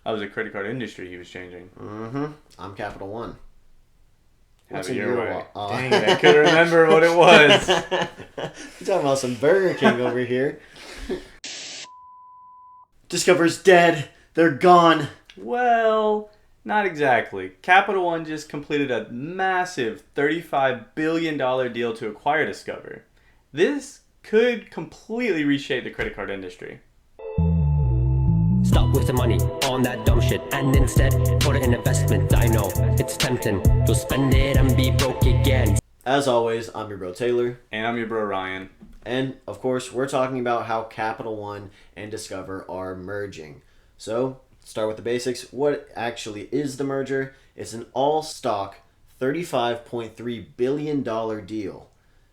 That was the credit card industry he was changing. Mm-hmm. I'm Capital One. Have What's it in your your way. wallet? Dang it, I couldn't remember what it was. You're talking about some Burger King over here. Discover's dead. They're gone. Well, not exactly. Capital One just completed a massive $35 billion deal to acquire Discover. This could completely reshape the credit card industry. Stop wasting money on that dumb shit and instead put it in investment. I know it's tempting to spend it and be broke again. As always, I'm your bro Taylor. And I'm your bro Ryan. And, of course, we're talking about how Capital One and Discover are merging. So, start with the basics. What actually is the merger? It's an all-stock $35.3 billion deal.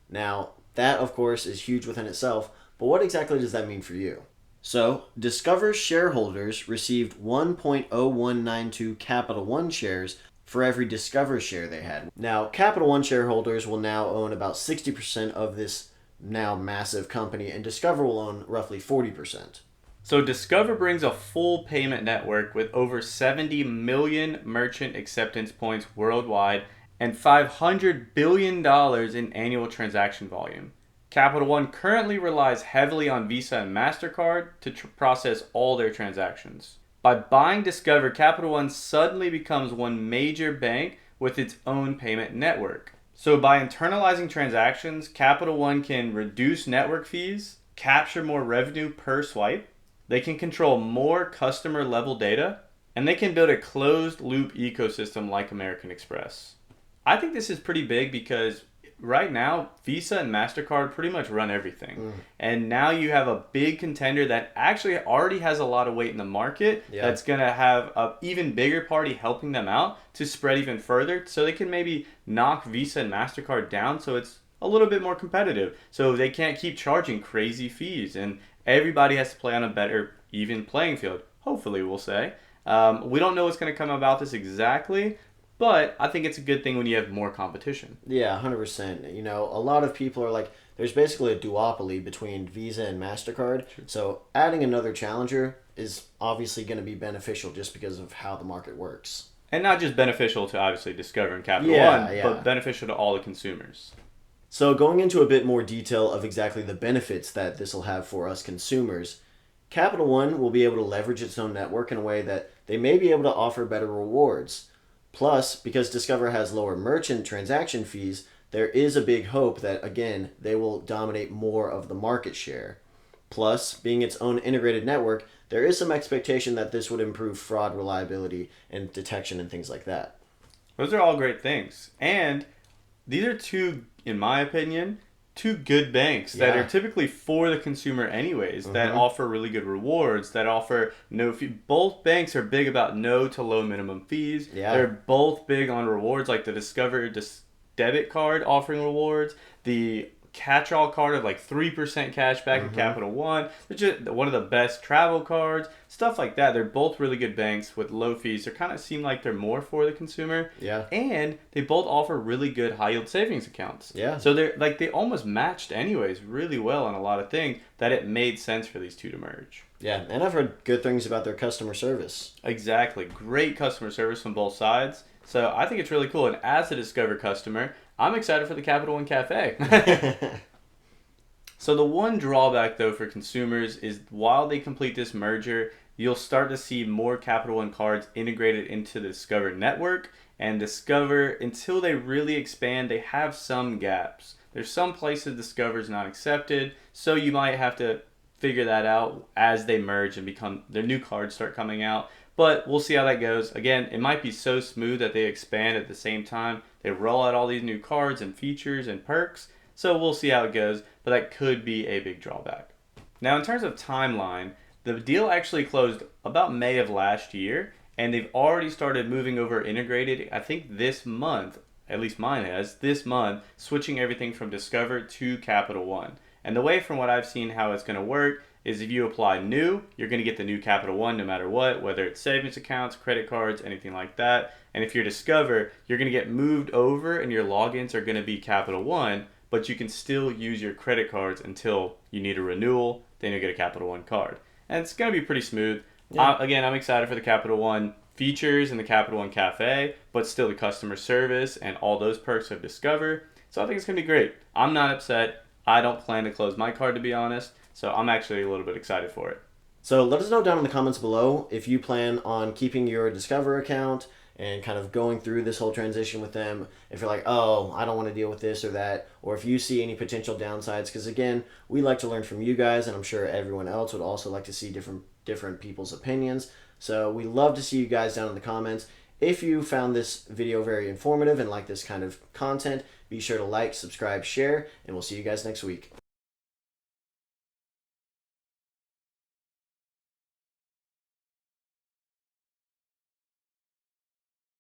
Now, that, of course, is huge within itself, but what exactly does that mean for you? So, Discover shareholders received 1.0192 Capital One shares for every Discover share they had. Now, Capital One shareholders will now own about 60% of this now massive company, and Discover will own roughly 40%. So Discover brings a full payment network with over 70 million merchant acceptance points worldwide and $500 billion in annual transaction volume. Capital One currently relies heavily on Visa and Mastercard to process all their transactions. By buying Discover, Capital One suddenly becomes one major bank with its own payment network. So by internalizing transactions, Capital One can reduce network fees, capture more revenue per swipe, they can control more customer level data, and they can build a closed loop ecosystem like American Express. I think this is pretty big because right now, Visa and MasterCard pretty much run everything. And now you have a big contender that actually already has a lot of weight in the market that's going to have an even bigger party helping them out to spread even further so they can maybe knock Visa and MasterCard down so it's a little bit more competitive. So they can't keep charging crazy fees and everybody has to play on a better even playing field. Hopefully, we'll say. We don't know what's going to come about this exactly, but I think it's a good thing when you have more competition. Yeah, 100%. You know, a lot of people are like, there's basically a duopoly between Visa and MasterCard. Sure. So adding another challenger is obviously going to be beneficial just because of how the market works. And not just beneficial to obviously Discover and Capital One, but beneficial to all the consumers. So going into a bit more detail of exactly the benefits that this will have for us consumers, Capital One will be able to leverage its own network in a way that they may be able to offer better rewards. Plus, because Discover has lower merchant transaction fees, there is a big hope that, again, they will dominate more of the market share. Plus, being its own integrated network, there is some expectation that this would improve fraud reliability and detection and things like that. Those are all great things. And these are two, in my opinion, two good banks that are typically for the consumer anyways, that offer really good rewards, that offer no fee. Both banks are big about no to low minimum fees. They're both big on rewards, like the Discover debit card offering rewards, the catch-all card of like 3% cash back in Capital One. They're just one of the best travel cards, stuff like that. They're both really good banks with low fees. They kind of seem like they're more for the consumer. And they both offer really good high-yield savings accounts. So they're like they almost matched anyways really well on a lot of things that it made sense for these two to merge. And I've heard good things about their customer service. Exactly. Great customer service from both sides. So I think it's really cool. And as a Discover customer, I'm excited for the Capital One Cafe. So the one drawback, though, for consumers is while they complete this merger, you'll start to see more Capital One cards integrated into the Discover network. And Discover, until they really expand, they have some gaps. There's some places Discover's not accepted, so you might have to figure that out as they merge and become their new cards start coming out. But we'll see how that goes. Again, it might be so smooth that they expand at the same time. They roll out all these new cards and features and perks. So we'll see how it goes. But that could be a big drawback. Now, in terms of timeline, the deal actually closed about May of last year. And they've already started moving over integrated, I think this month, at least mine has, this month, switching everything from Discover to Capital One. And the way from what I've seen how it's going to work is if you apply new, you're going to get the new Capital One no matter what, whether it's savings accounts, credit cards, anything like that. And if you're Discover, you're going to get moved over and your logins are going to be Capital One, but you can still use your credit cards until you need a renewal, then you'll get a Capital One card. And it's going to be pretty smooth. Yeah. Again, I'm excited for the Capital One features and the Capital One Cafe, but still the customer service and all those perks of Discover. So I think it's going to be great. I'm not upset. I don't plan to close my card, to be honest. So I'm actually a little bit excited for it. So let us know down in the comments below if you plan on keeping your Discover account and kind of going through this whole transition with them. If you're like, oh, I don't want to deal with this or that, or if you see any potential downsides, because again, we like to learn from you guys, and I'm sure everyone else would also like to see different people's opinions. So we love to see you guys down in the comments. If you found this video very informative and like this kind of content, be sure to like, subscribe, share, and we'll see you guys next week.